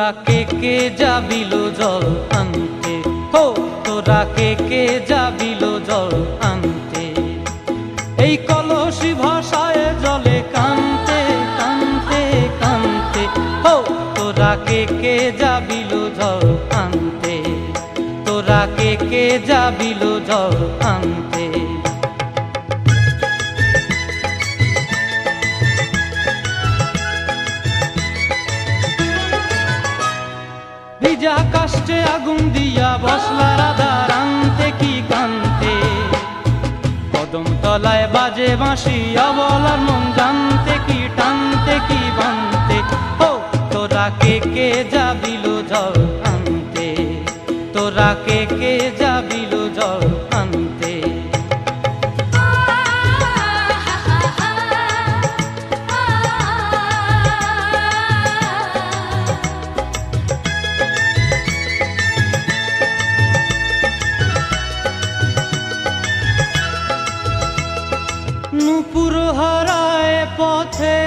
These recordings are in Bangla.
তোরা কে যাবিল জল আনতে, হো তোরা কে যাবিল জল আনতে। এই কলসি ভাষায় জলে কানতে কানতে কানতে, হো তোরা কে যাবিল জল আনতে, তোরা কে যাবিল জল আনতে। ভিজা কাষ্টে আগুন দিয়া বসলা রাধা রানতে কি কানতে, কদম তলায় বাজে বাঁশি অবলার মন জানতে কি টানতে কি বানতে। ও তোরা কে যাবিল জল আনতে, তোরা কে যাবিল জল আনতে। নূপুর হারায় পথে,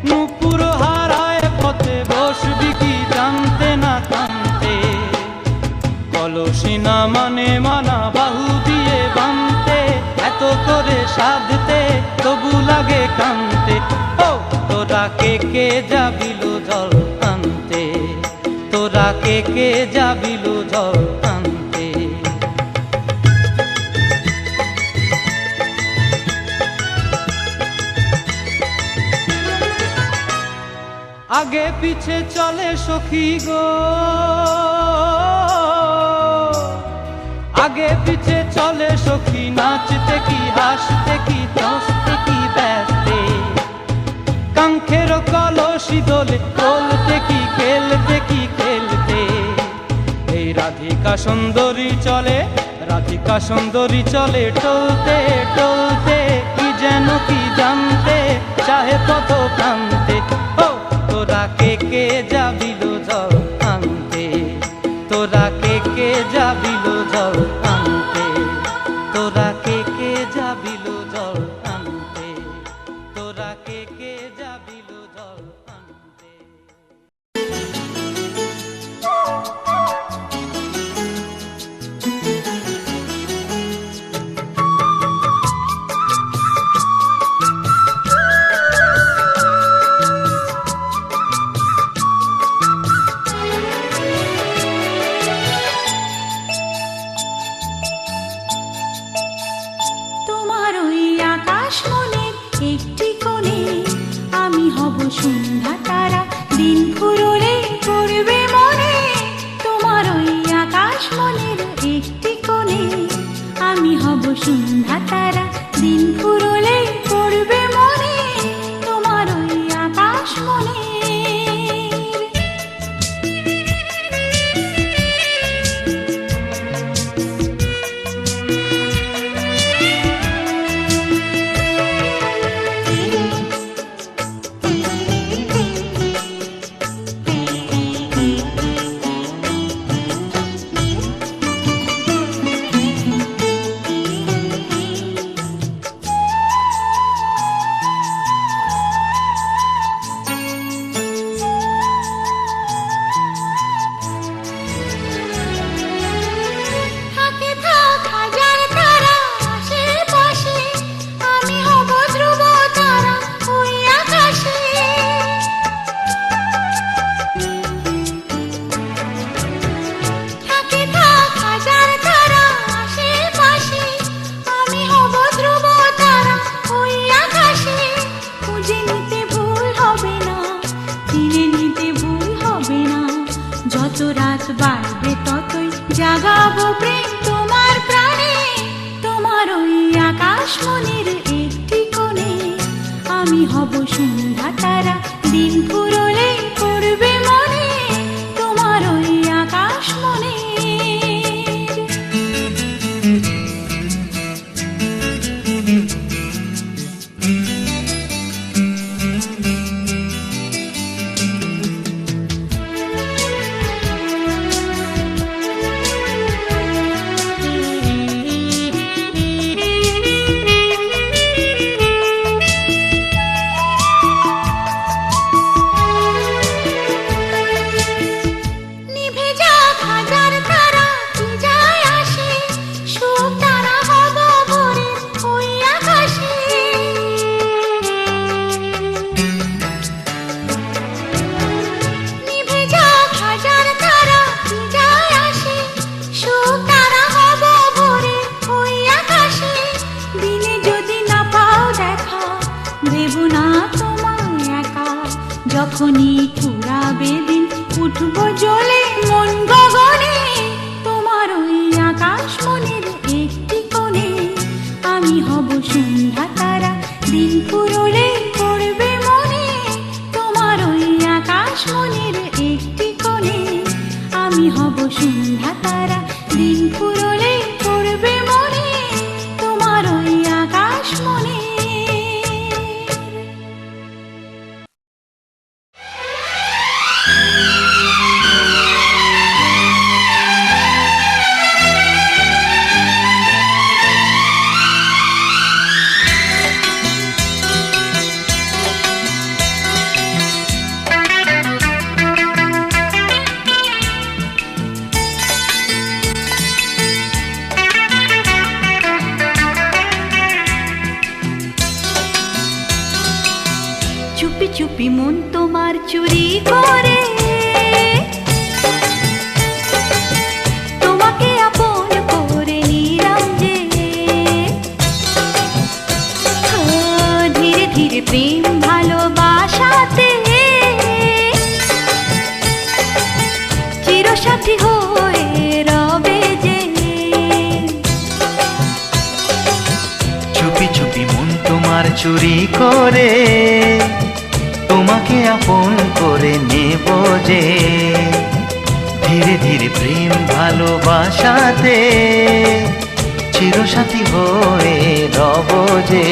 নূপুর হারায় পথে বসবি কি জানতে না কানতে। কলসি না মানে মানা বাহু দিয়ে বানতে, এত করে সাধতে তবু লাগে কানতে। ও তোরা কে যাবিল জল আনতে, তোরা কে যাবিল জল আনতে। আগে পিছে চলে সখী গো, আগে পিছে চলে সখী, নাচতে কি হাসতে কি দোস্তে কি ব্যস্তে। কাঙ্ক্ষের কলসি দোলে বলতে কি খেলতে কি খেলতে। এই রাধিকা সুন্দরী চলে, রাধিকা সুন্দরী চলে টলতে টলতে, কি যেন কি জানতে চাহে পথ প্রান্তে। ও তোরা কে যাবিল জল আনতে, তোরা কে যাবিল জল আনতে, তোরা কে যাবিল জল আনতে, তোরা কে যাবিল জল আনতে। সন্ধ্যা তারা দিন ফুরলে পড়বে মনে, তোমার ওই আকাশ মনের একটি কোণে। আমি হব সন্ধ্যা তারা দিন ফুরলে পড়বে মনে, তোমার ওই আকাশ মনে। যত রাত বাড়বে ততই জাগাবো প্রেম তোমার প্রাণে, তোমার ওই আকাশ মনের একটি কোণে। আমি হব সন্ধ্যা তারা দিন ফুরলে পড়বে মনে, তোমার ওই আকাশ মনে। যখনই ফুরাবে দিন উঠবো জ্বলে মন গগনে, তোমার ওই আকাশ মনের একটি কোণে আমি হব সন্ধ্যা তারা, দিন ফুরলে পড়বে মনে, তোমার ওই আকাশ মনের একটি কোণে আমি হব সন্ধ্যা তারা, দিন ফুরলে পড়বে মনে, তোমার ওই আকাশ মনে। চুপি চুপি মন তোমার চুরি করে, তোমাকে আপন করে নিলাম যে, ধীরে ধীরে প্রেম ভালোবাসাতে চিরসাথী হয়ে রবে যে। চুপি চুপি মন তোমার চুরি করে, তোমাকে আপন করে নেব যে, ধীরে ধীরে প্রেম ভালোবাসাতে চিরসাথী হয়ে রব যে।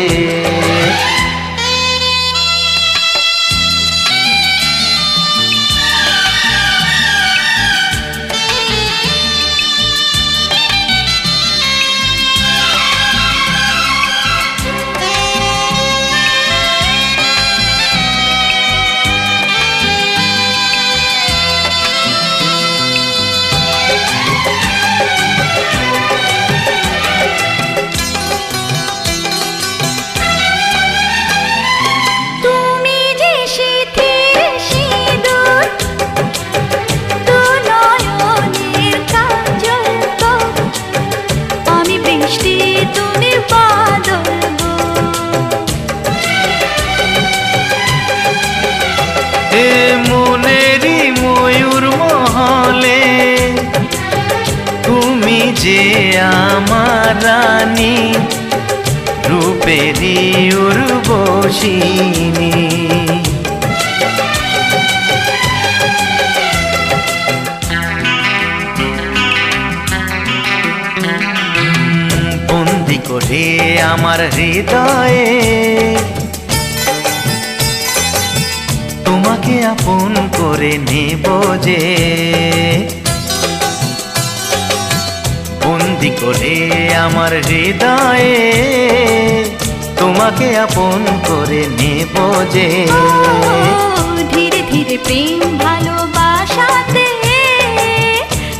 যে আমার রানী রূপেরই উর্বশিনী, বন্দি করে আমার হৃদয়ে তোমাকে আপন করে নেব যে, বন্দি করে আমার হৃদয়ে তোমাকে আপন করে নেব যে। ধীরে ধীরে প্রেম ভালোবাসাতে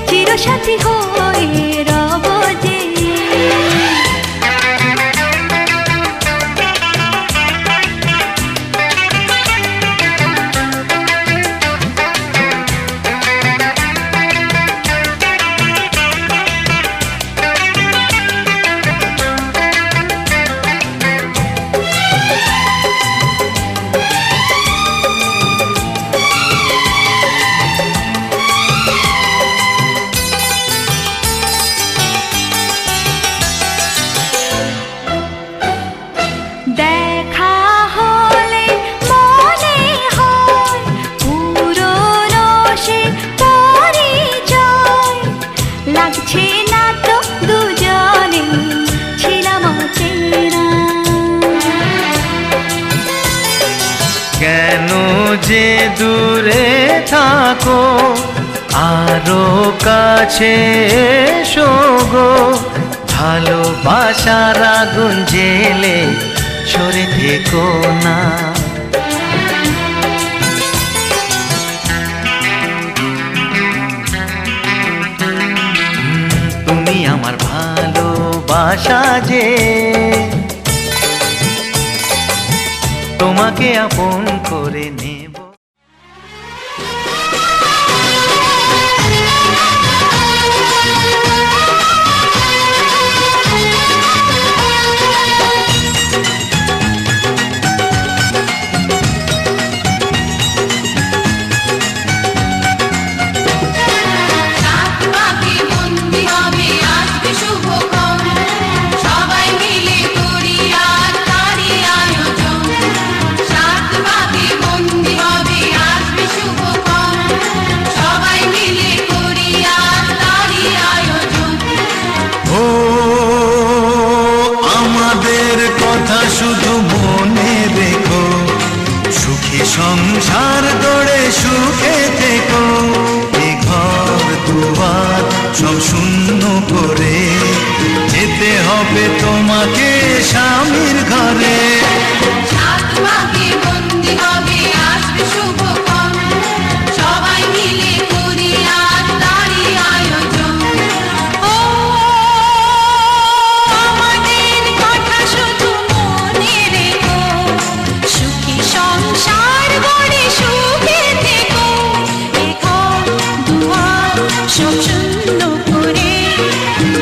চিরসাথী হয়ে রব যে। কেন যে দূরে থাকো আরো কাছে এসো গো, ভালোবাসার আগুন জেলে সরে থেকো না। তুমি আমার ভালোবাসা যে, তোমাকে আপন করে নেব। সুখে থেকো। এ ঘর দুয়ার সব শূন্য করে যেতে হবে তোমাকে স্বামীর ঘরে। সাত পাকে বন্দি হবে আসবে শুভক্ষণ, সবাই মিলে করি আজ তারই আয়োজন। ও আমাদের কথা শুধু মনে রেখো, সুখী সংসার গড়ে সুখে থেকো। এ ঘর দুয়ার সব শূন্য করে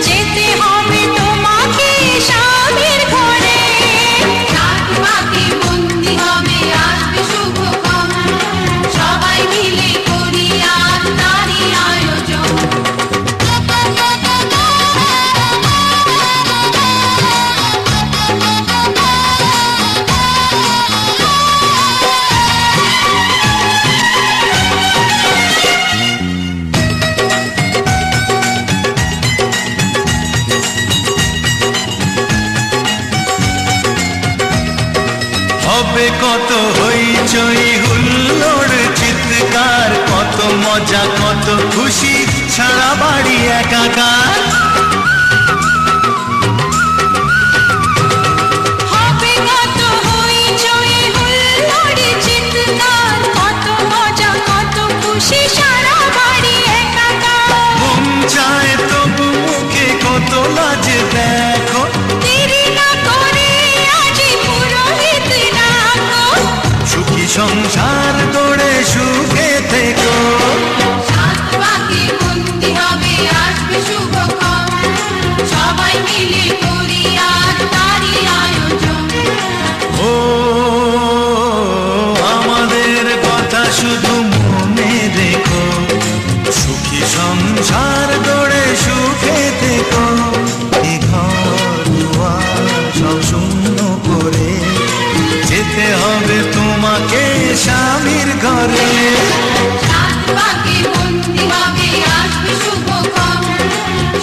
যেতে হবে তোমাকে স্বামীর ঘরে। সাত পাকে বন্দি হবে আসবে শুভক্ষণ, সবাই মিলে করি আজ তারই আয়োজন। হবে কত হইচই হুল্লোড় চিৎকার, কত মজা কত খুশি সারা বাড়ি একাকার। হবে কত হইচই হুল্লোড় চিৎকার, কত মজা কত খুশি সারা বাড়ি একাকার। মন চায় তবু মুখে কত লাজে দেখো, দেরি না করে আজই পুরোহিত ডাকো। সুখী সংসার গড়ে সুখে থেকো। সাত পাকে বন্দি হবে আসবে শুভক্ষণ, সবাই মিলে করি আজ তারই আয়োজন। ও আমাদের কথা শুধু মনে রেখো, সুখী সংসার গড়ে সুখে থেকো। এ ঘর দুয়ার সব শূন্য করে যেতে হবে তোমাকে স্বামীর ঘরে। সাত পাকে বন্দি হবে আসবে শুভক্ষণ,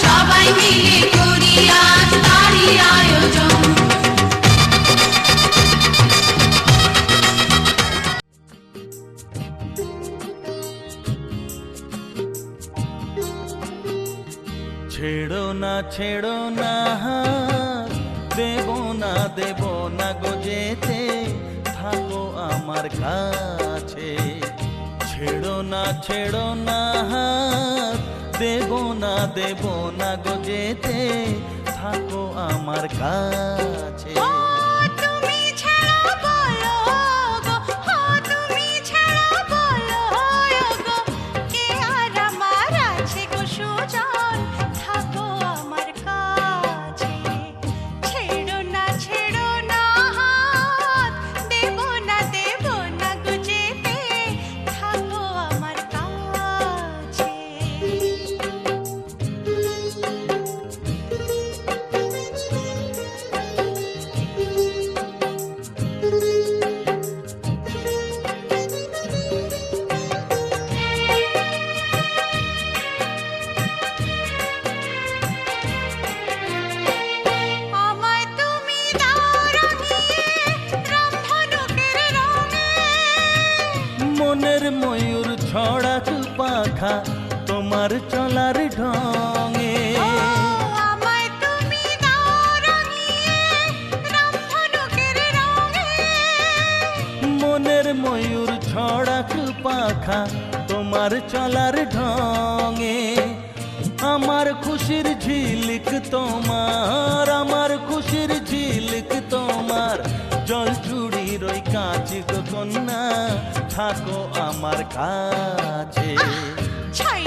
সবাই মিলে করি আজ তারই আয়োজন। ছেড়ো না হাত, দেব না গো যেতে, থাকো আমার কাছে। ছেড়ো না হাত, দেব না গো যেতে, থাকো আমার কাছে। তুমি ছাড়া বলো গো, তুমি ছাড়া বলো গো, কে আর আমার আছে গো সুজন, থাকো আমার কাছে। ছেড়ো না হাত, দেব না গো যেতে, থাকো আমার কাছে। আমায় তুমি দাও রাঙিয়ে রামধনুকের রঙে, মনের ময়ূর ছড়াক পাখা তোমার চলার ঢঙে। আমায় তুমি দাও রাঙিয়ে রামধনুকের রঙে, মনের ময়ূর ছড়াক পাখা তোমার চলার ঢঙে। আমার খুশির ঝিলিক তোমার, আমার খুশির ঝিলিক তোমার, জল চুড়ির ওই কাঁচ গো কন্যা, থাকো আমার কাছে। ছাই